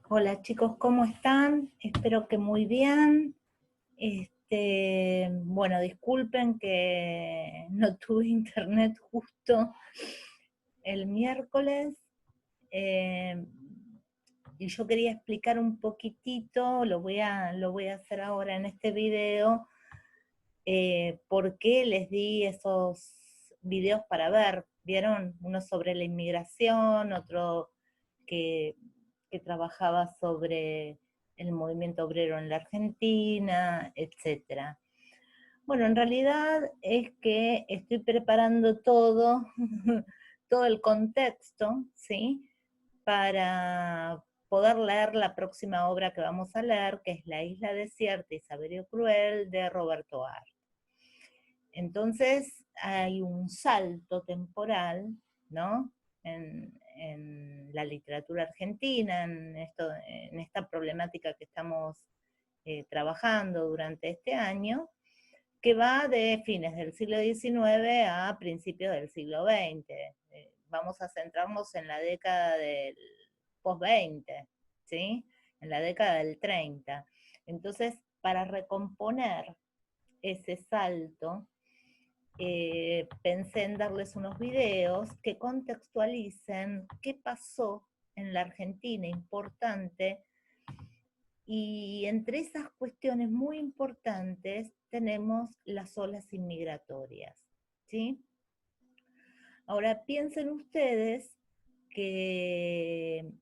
Hola chicos, ¿cómo están? Espero que muy bien. Bueno, disculpen que no tuve internet justo el miércoles. eh, y yo quería explicar un poquitito, lo voy a hacer ahora en este video, por qué les di esos videos para ver. ¿Vieron? Uno sobre la inmigración, otro que, que trabajaba sobre el movimiento obrero en la Argentina, etcétera. Bueno, en realidad es que estoy preparando todo, todo el contexto, ¿sí? Para poder leer la próxima obra que vamos a leer, que es La isla desierta y Saberio Cruel, de Roberto Ar. Entonces hay un salto temporal, ¿no? En la literatura argentina, en esta problemática que estamos trabajando durante este año, que va de fines del siglo XIX a principios del siglo XX. Vamos a centrarnos en la década del post-20, ¿sí? En la década del 30. Entonces, para recomponer ese salto, pensé en darles unos videos que contextualicen qué pasó en la Argentina importante, y entre esas cuestiones muy importantes tenemos las olas inmigratorias, ¿sí? Ahora piensen ustedes que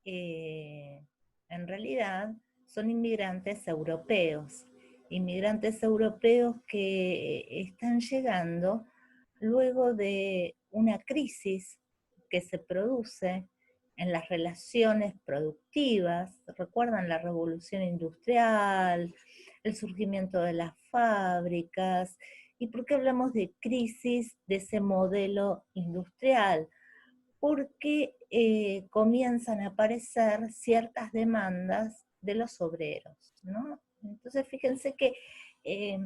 en realidad son inmigrantes europeos que están llegando luego de una crisis que se produce en las relaciones productivas. ¿Recuerdan la revolución industrial, el surgimiento de las fábricas? ¿Y por qué hablamos de crisis de ese modelo industrial? Porque comienzan a aparecer ciertas demandas de los obreros, ¿no? Entonces fíjense que eh,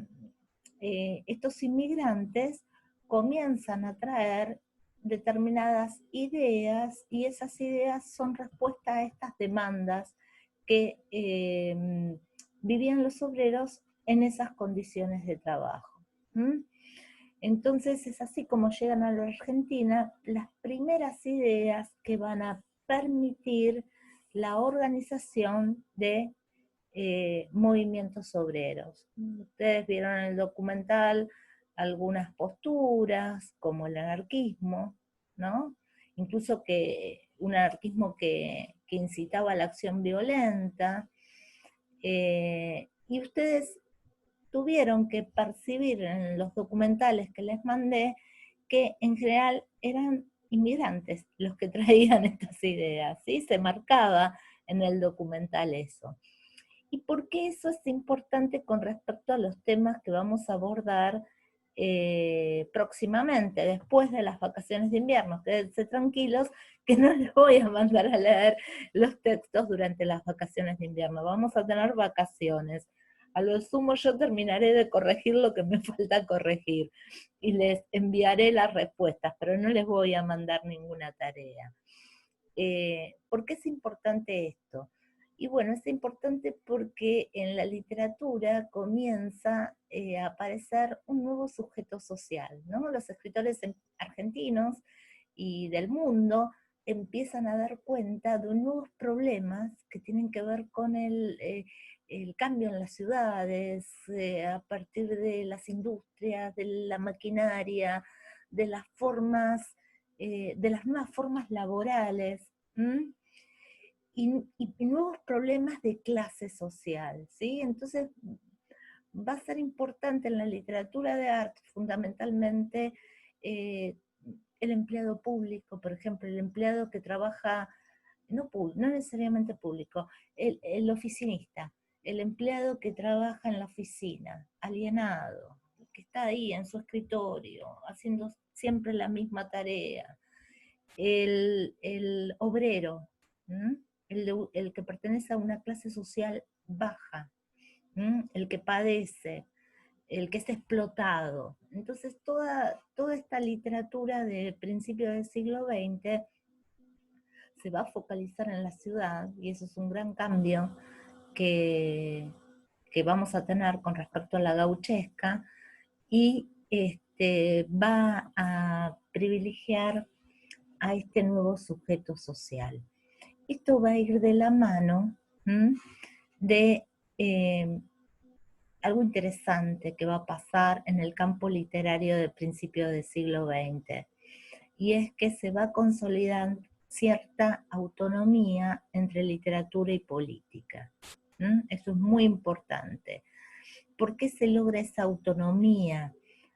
estos inmigrantes comienzan a traer determinadas ideas, y esas ideas son respuesta a estas demandas que vivían los obreros en esas condiciones de trabajo. ¿Mm? Entonces es así como llegan a la Argentina las primeras ideas que van a permitir la organización de movimientos obreros. Ustedes vieron en el documental algunas posturas, como el anarquismo, ¿no? Incluso que un anarquismo que incitaba a la acción violenta. Y ustedes tuvieron que percibir en los documentales que les mandé que en general eran inmigrantes los que traían estas ideas, ¿sí? Se marcaba en el documental eso. ¿Y por qué eso es importante con respecto a los temas que vamos a abordar próximamente, después de las vacaciones de invierno? Quédense tranquilos que no les voy a mandar a leer los textos durante las vacaciones de invierno. Vamos a tener vacaciones. A lo sumo yo terminaré de corregir lo que me falta corregir y les enviaré las respuestas, pero no les voy a mandar ninguna tarea. ¿Por qué es importante esto? Y bueno, es importante porque en la literatura comienza a aparecer un nuevo sujeto social, ¿no? Los escritores argentinos y del mundo empiezan a dar cuenta de nuevos problemas que tienen que ver con el cambio en las ciudades, a partir de las industrias, de la maquinaria, de las formas, de las nuevas formas laborales. ¿Mm? Y nuevos problemas de clase social, ¿sí? Entonces va a ser importante en la literatura de arte fundamentalmente eh, el empleado público, por ejemplo, el empleado que trabaja, no necesariamente público, el oficinista, el empleado que trabaja en la oficina, alienado, que está ahí en su escritorio, haciendo siempre la misma tarea, el obrero, el que pertenece a una clase social baja, el que padece, el que es explotado. Entonces toda esta literatura de principios del siglo XX se va a focalizar en la ciudad, y eso es un gran cambio que, que vamos a tener con respecto a la gauchesca, y va a privilegiar a este nuevo sujeto social. Esto va a ir de la mano de algo interesante que va a pasar en el campo literario de principios del siglo XX, y es que se va a consolidar cierta autonomía entre literatura y política. Eso es muy importante. ¿Por qué se logra esa autonomía?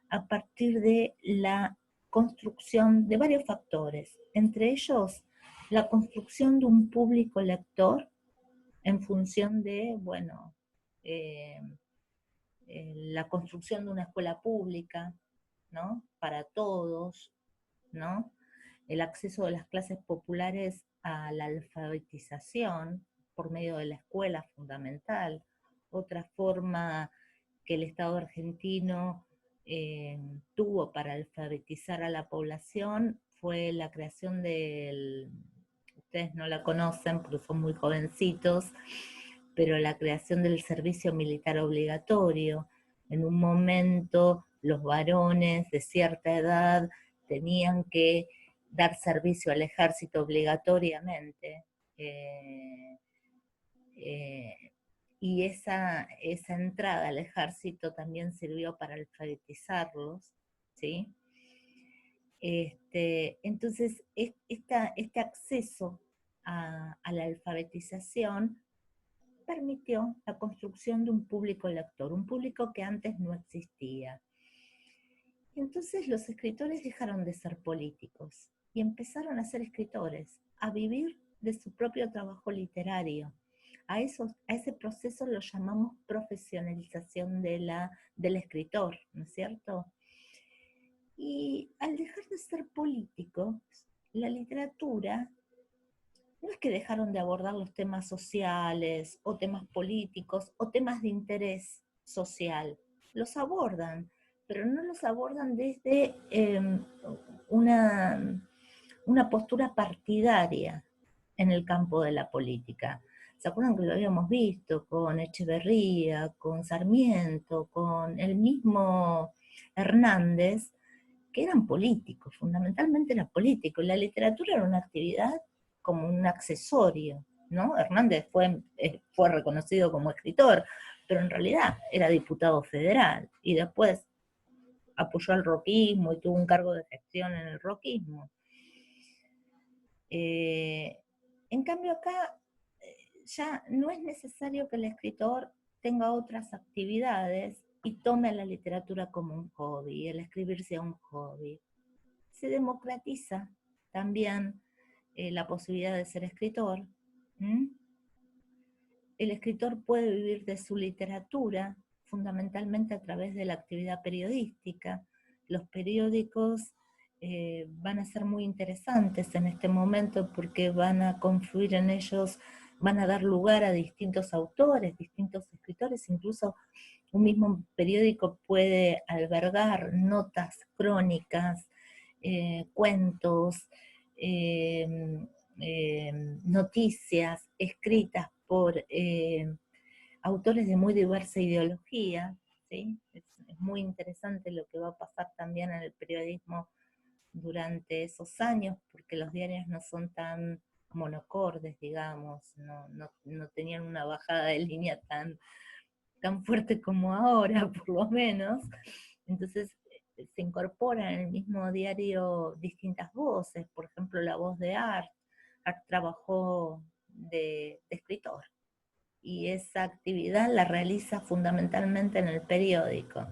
A partir de la construcción de varios factores, entre ellos la construcción de un público lector en función de, bueno, la construcción de una escuela pública, ¿no? Para todos, ¿no? El acceso de las clases populares a la alfabetización por medio de la escuela fundamental. Otra forma que el Estado argentino tuvo para alfabetizar a la población fue la creación del, ustedes no la conocen porque son muy jovencitos, pero la creación del servicio militar obligatorio. En un momento los varones de cierta edad tenían que dar servicio al ejército obligatoriamente, y esa entrada al ejército también sirvió para alfabetizarlos, ¿sí? Entonces, este acceso a la alfabetización permitió la construcción de un público lector, un público que antes no existía. Entonces los escritores dejaron de ser políticos y empezaron a ser escritores, a vivir de su propio trabajo literario. A ese proceso lo llamamos profesionalización del escritor, ¿no es cierto? Y al dejar de ser políticos, la literatura no es que dejaron de abordar los temas sociales o temas políticos o temas de interés social, los abordan, pero no los abordan desde una postura partidaria en el campo de la política. ¿Se acuerdan que lo habíamos visto con Echeverría, con Sarmiento, con el mismo Hernández, que eran políticos, fundamentalmente eran políticos? La literatura era una actividad como un accesorio, ¿no? Hernández fue reconocido como escritor, pero en realidad era diputado federal, y después apoyó al roquismo y tuvo un cargo de gestión en el roquismo. En cambio acá ya no es necesario que el escritor tenga otras actividades y tome la literatura como un hobby, el escribir sea un hobby. Se democratiza también la posibilidad de ser escritor. El escritor puede vivir de su literatura fundamentalmente a través de la actividad periodística. Los periódicos van a ser muy interesantes en este momento porque van a confluir en ellos, van a dar lugar a distintos autores, distintos escritores. Incluso un mismo periódico puede albergar notas, crónicas, cuentos, noticias escritas por autores de muy diversa ideología, ¿sí? Es muy interesante lo que va a pasar también en el periodismo durante esos años, porque los diarios no son tan monocordes, digamos, no tenían una bajada de línea tan fuerte como ahora, por lo menos. Entonces se incorporan en el mismo diario distintas voces, por ejemplo la voz de Art. Art trabajó de escritor, y esa actividad la realiza fundamentalmente en el periódico.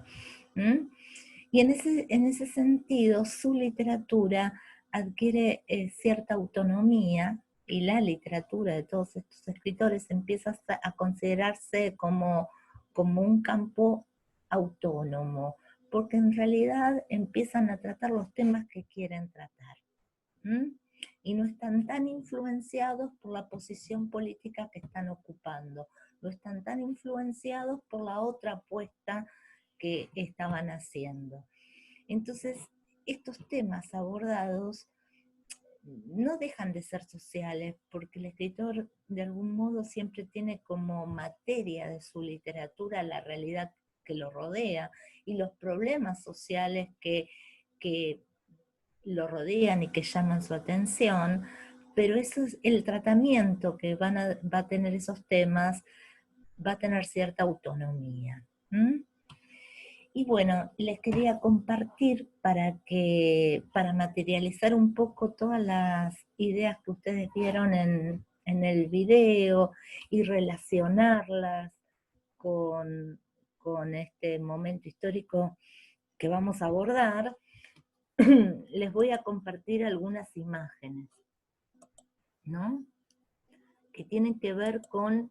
Y en ese sentido su literatura adquiere cierta autonomía, y la literatura de todos estos escritores empieza a considerarse como un campo autónomo, porque en realidad empiezan a tratar los temas que quieren tratar. Y no están tan influenciados por la posición política que están ocupando, no están tan influenciados por la otra apuesta que estaban haciendo. Entonces, estos temas abordados no dejan de ser sociales, porque el escritor de algún modo siempre tiene como materia de su literatura la realidad que lo rodea y los problemas sociales que lo rodean y que llaman su atención, pero eso es el tratamiento que va a tener esos temas, va a tener cierta autonomía. ¿Mm? Y bueno, les quería compartir para materializar un poco todas las ideas que ustedes vieron en el video y relacionarlas con, con este momento histórico que vamos a abordar, les voy a compartir algunas imágenes, ¿no? Que tienen que ver con,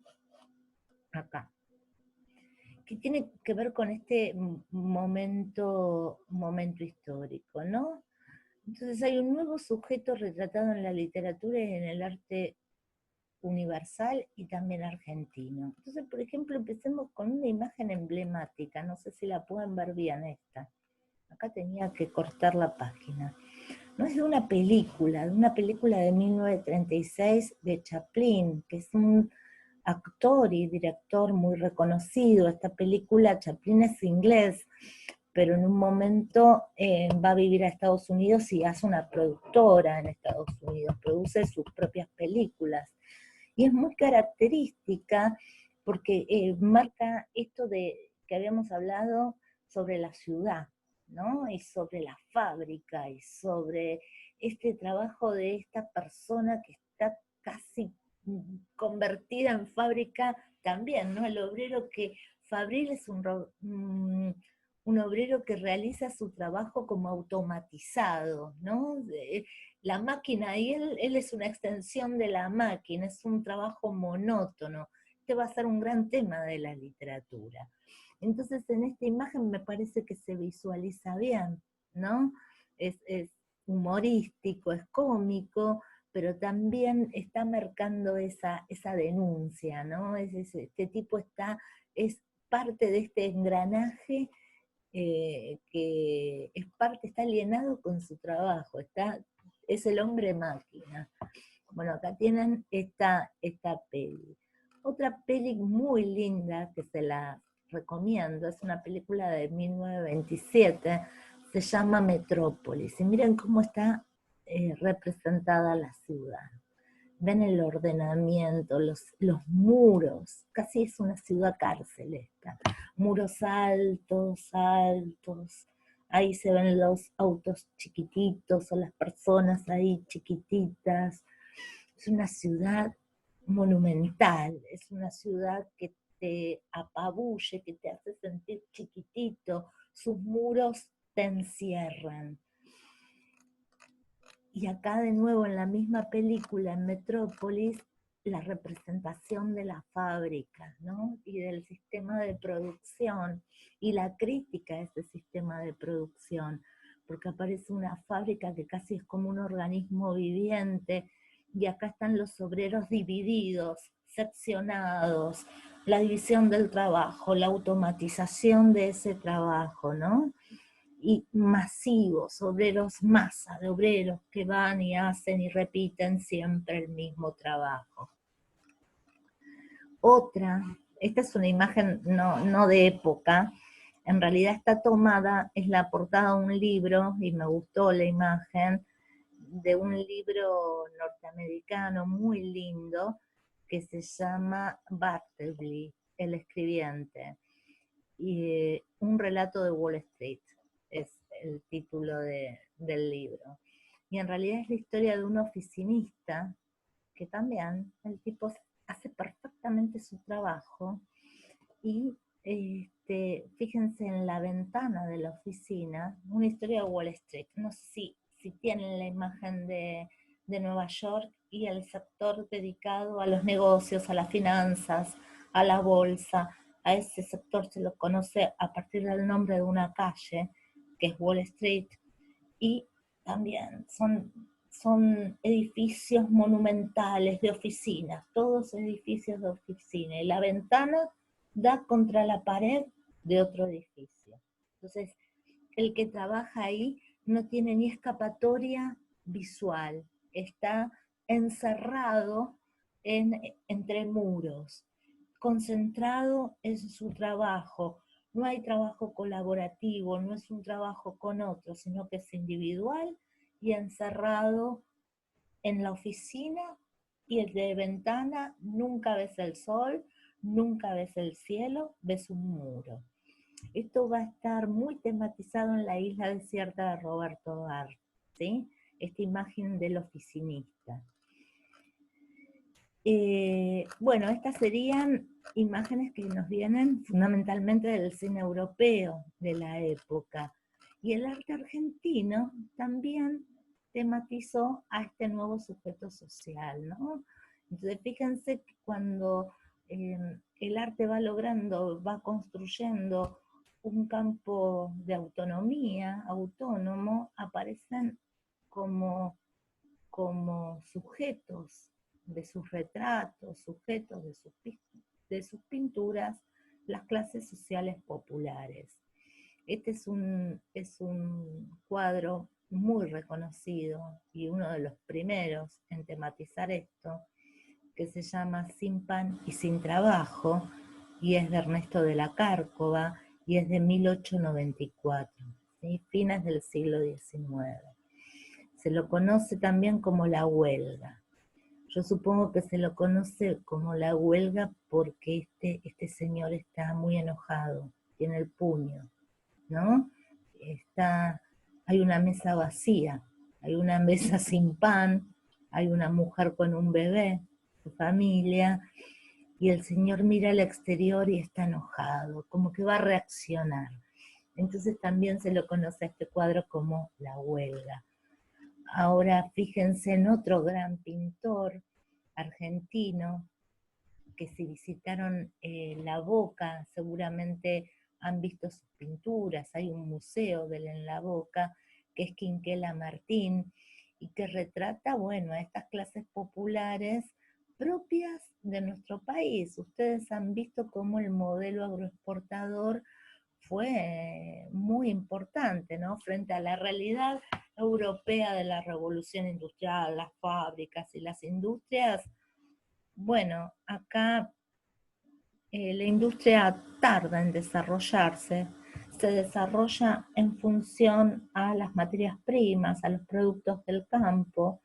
acá, que tiene que ver con este momento histórico, ¿no? Entonces hay un nuevo sujeto retratado en la literatura y en el arte universal y también argentino. Entonces, por ejemplo, empecemos con una imagen emblemática, no sé si la pueden ver bien esta. Acá tenía que cortar la página. No es de una película de 1936 de Chaplin, que es un actor y director muy reconocido. Esta película, Chaplin es inglés, pero en un momento va a vivir a Estados Unidos y hace una productora en Estados Unidos, produce sus propias películas. Y es muy característica porque marca esto de que habíamos hablado sobre la ciudad, ¿no? Y sobre la fábrica, y sobre este trabajo de esta persona que está casi convertida en fábrica también, ¿no? El obrero que, Fabril es un obrero que realiza su trabajo como automatizado, ¿no? La máquina, y él es una extensión de la máquina, es un trabajo monótono. Este va a ser un gran tema de la literatura. Entonces en esta imagen me parece que se visualiza bien, ¿no? Es humorístico, es cómico, pero también está marcando esa denuncia, ¿no? Este tipo es parte de este engranaje que es parte, está alienado con su trabajo, es el hombre máquina. Bueno, acá tienen esta peli. Otra peli muy linda que se la recomiendo, es una película de 1927, se llama Metrópolis, y miren cómo está representada la ciudad. Ven el ordenamiento, los muros, casi es una ciudad cárcel esta. Muros altos, altos, ahí se ven los autos chiquititos o las personas ahí chiquititas. Es una ciudad monumental, es una ciudad que te apabulle, que te hace sentir chiquitito, sus muros te encierran. Y acá de nuevo en la misma película, en Metrópolis, la representación de la fábrica, ¿no? Y del sistema de producción, y la crítica a ese sistema de producción, porque aparece una fábrica que casi es como un organismo viviente, y acá están los obreros divididos, seccionados, la división del trabajo, la automatización de ese trabajo, ¿no? Y masivos, obreros, masa de obreros que van y hacen y repiten siempre el mismo trabajo. Otra, esta es una imagen no de época, en realidad está tomada, es la portada de un libro, y me gustó la imagen, de un libro norteamericano muy lindo, que se llama Bartleby, el escribiente, y un relato de Wall Street, es el título del libro. Y en realidad es la historia de un oficinista, que también el tipo hace perfectamente su trabajo, y fíjense en la ventana de la oficina, una historia de Wall Street. No sé si tienen la imagen de Nueva York y el sector dedicado a los negocios, a las finanzas, a la bolsa. A ese sector se lo conoce a partir del nombre de una calle, que es Wall Street, y también son edificios monumentales de oficinas, todos edificios de oficina, y la ventana da contra la pared de otro edificio. Entonces, el que trabaja ahí no tiene ni escapatoria visual, está encerrado entre muros, concentrado en su trabajo. No hay trabajo colaborativo, no es un trabajo con otro, sino que es individual y encerrado en la oficina, y el de ventana nunca ves el sol, nunca ves el cielo, ves un muro. Esto va a estar muy tematizado en La isla desierta de Roberto Barthes, ¿sí? Esta imagen del oficinista. Bueno, estas serían imágenes que nos vienen fundamentalmente del cine europeo de la época. Y el arte argentino también tematizó a este nuevo sujeto social, ¿no? Entonces fíjense que cuando el arte va logrando, va construyendo un campo de autonomía, autónomo, aparecen como sujetos de sus retratos, sujetos de sus pinturas, las clases sociales populares. Este es un cuadro muy reconocido y uno de los primeros en tematizar esto, que se llama Sin pan y sin trabajo, y es de Ernesto de la Cárcova, y es de 1894, ¿sí? Fines del siglo XIX. Se lo conoce también como la huelga. Yo supongo que se lo conoce como la huelga porque este señor está muy enojado, tiene el puño, ¿no? Hay una mesa vacía, hay una mesa sin pan, hay una mujer con un bebé, su familia, y el señor mira al exterior y está enojado, como que va a reaccionar. Entonces también se lo conoce a este cuadro como la huelga. Ahora fíjense en otro gran pintor argentino, que si visitaron La Boca seguramente han visto sus pinturas, hay un museo de él en La Boca, que es Quinquela Martín, y que retrata, bueno, a estas clases populares propias de nuestro país. Ustedes han visto cómo el modelo agroexportador fue muy importante, ¿no? Frente a la realidad europea de la revolución industrial, las fábricas y las industrias. Bueno, acá la industria tarda en desarrollarse, se desarrolla en función a las materias primas, a los productos del campo.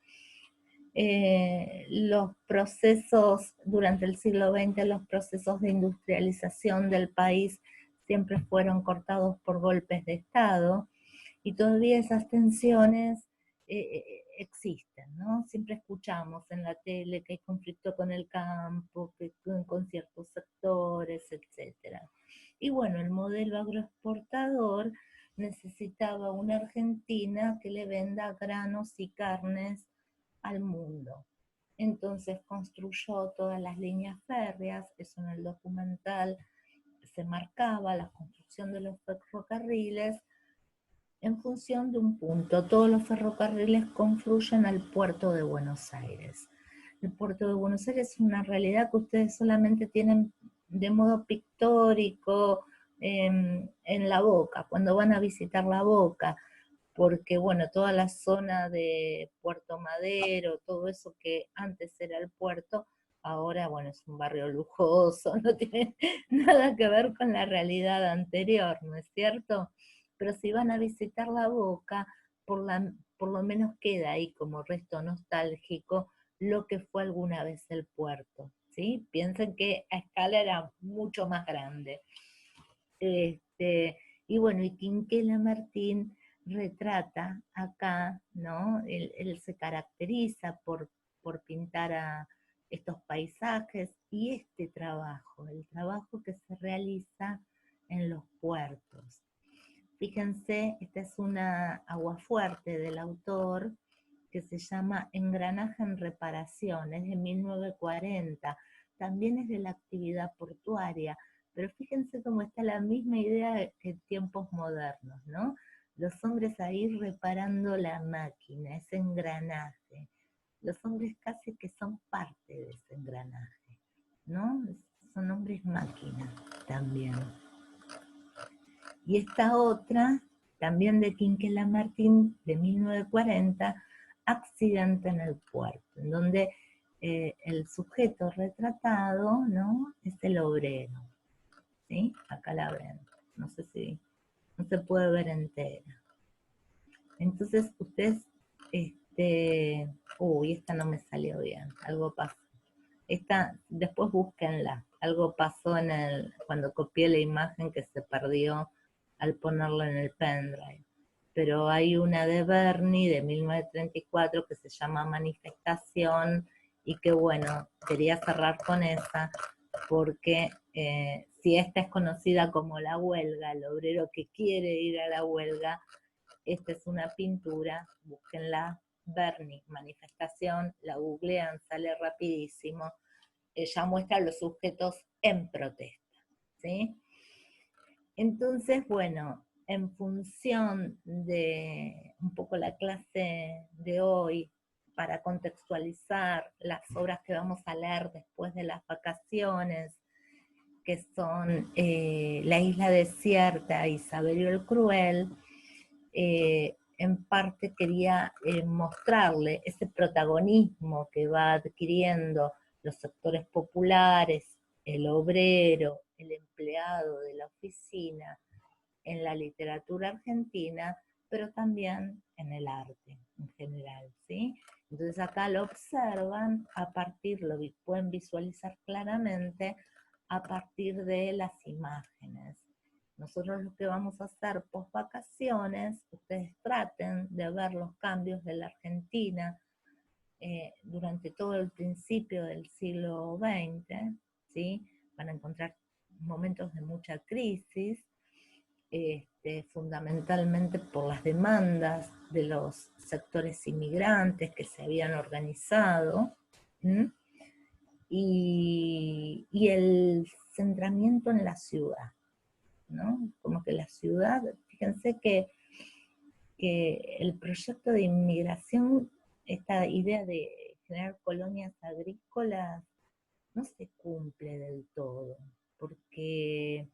Los procesos, durante el siglo XX, los procesos de industrialización del país siempre fueron cortados por golpes de Estado, y todavía esas tensiones existen, ¿no? Siempre escuchamos en la tele que hay conflicto con el campo, que con ciertos sectores, etc. Y bueno, el modelo agroexportador necesitaba una Argentina que le venda granos y carnes al mundo. Entonces construyó todas las líneas férreas, eso en el documental se marcaba, la construcción de los ferrocarriles, en función de un punto. Todos los ferrocarriles confluyen al puerto de Buenos Aires. El puerto de Buenos Aires es una realidad que ustedes solamente tienen de modo pictórico en La Boca, cuando van a visitar La Boca, porque bueno, toda la zona de Puerto Madero, todo eso que antes era el puerto, ahora bueno, es un barrio lujoso, no tiene nada que ver con la realidad anterior, ¿no es cierto? Pero si van a visitar La Boca, por lo menos queda ahí como resto nostálgico lo que fue alguna vez el puerto, ¿sí? Piensen que a escala era mucho más grande. Y bueno, y Quinquela Martín retrata acá, ¿no? Él se caracteriza por pintar a estos paisajes y este trabajo, el trabajo que se realiza en los puertos. Fíjense, esta es una aguafuerte del autor que se llama Engranaje en Reparación, es de 1940, también es de la actividad portuaria, pero fíjense cómo está la misma idea que en tiempos modernos, ¿no? Los hombres ahí reparando la máquina, ese engranaje. Los hombres casi que son parte de ese engranaje, ¿no? Son hombres máquina también. Y esta otra, también de Quinquela Martín, de 1940, Accidente en el puerto, en donde el sujeto retratado, ¿no?, es el obrero, ¿sí? Acá la ven, no sé si, no se puede ver entera. Entonces ustedes, uy, esta no me salió bien, algo pasó. Esta, después búsquenla, algo pasó cuando copié la imagen que se perdió al ponerla en el pendrive. Pero hay una de Bernie de 1934 que se llama Manifestación, y que bueno, quería cerrar con esa, porque si esta es conocida como la huelga, el obrero que quiere ir a la huelga, esta es una pintura, búsquenla, Bernie, Manifestación, la googlean, sale rapidísimo. Ella muestra a los sujetos en protesta, ¿sí? Entonces, bueno, en función de un poco la clase de hoy, para contextualizar las obras que vamos a leer después de las vacaciones, que son La isla desierta y Saverio el Cruel, en parte quería mostrarle ese protagonismo que va adquiriendo los sectores populares, el obrero, el empleado de la oficina, en la literatura argentina, pero también en el arte en general, ¿sí? Entonces acá lo observan a partir, lo pueden visualizar claramente a partir de las imágenes. Nosotros lo que vamos a hacer post vacaciones, ustedes traten de ver los cambios de la Argentina durante todo el principio del siglo XX, ¿sí? Van a encontrar momentos de mucha crisis, fundamentalmente por las demandas de los sectores inmigrantes que se habían organizado, y el centramiento en la ciudad, ¿no? Como que la ciudad, fíjense que el proyecto de inmigración, esta idea de generar colonias agrícolas, no se cumple del todo, porque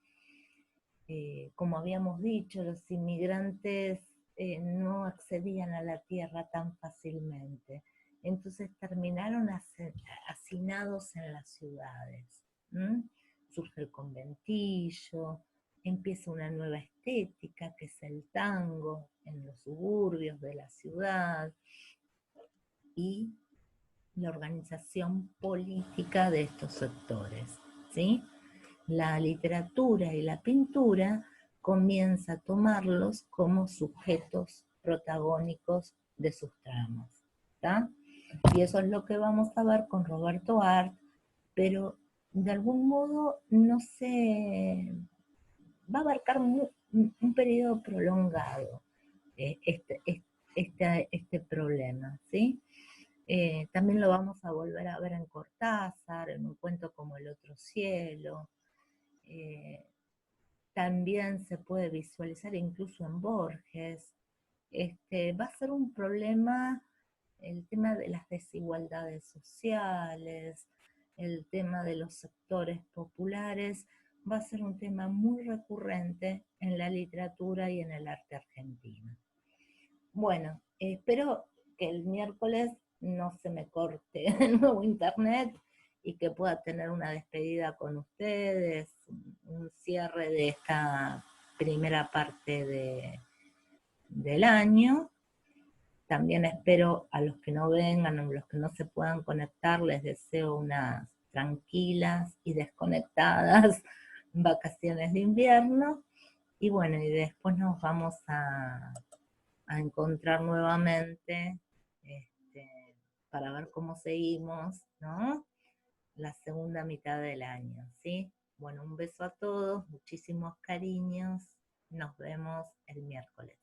como habíamos dicho, los inmigrantes no accedían a la tierra tan fácilmente. Entonces terminaron hacinados en las ciudades. Surge el conventillo, empieza una nueva estética que es el tango en los suburbios de la ciudad, y la organización política de estos sectores, ¿sí? La literatura y la pintura comienza a tomarlos como sujetos protagónicos de sus tramas, ¿tá? Y eso es lo que vamos a ver con Roberto Arlt, pero de algún modo no se va a abarcar un periodo prolongado este problema, ¿sí? También lo vamos a volver a ver en Cortázar, en un cuento como El otro cielo. También se puede visualizar incluso en Borges. Va a ser un problema el tema de las desigualdades sociales, el tema de los sectores populares, va a ser un tema muy recurrente en la literatura y en el arte argentino. Bueno, espero que el miércoles no se me corte de nuevo internet y que pueda tener una despedida con ustedes, un cierre de esta primera parte del año. También espero a los que no vengan o los que no se puedan conectar, les deseo unas tranquilas y desconectadas vacaciones de invierno. Y bueno, y después nos vamos a encontrar nuevamente para ver cómo seguimos, ¿no? La segunda mitad del año, ¿sí? Bueno, un beso a todos, muchísimos cariños, nos vemos el miércoles.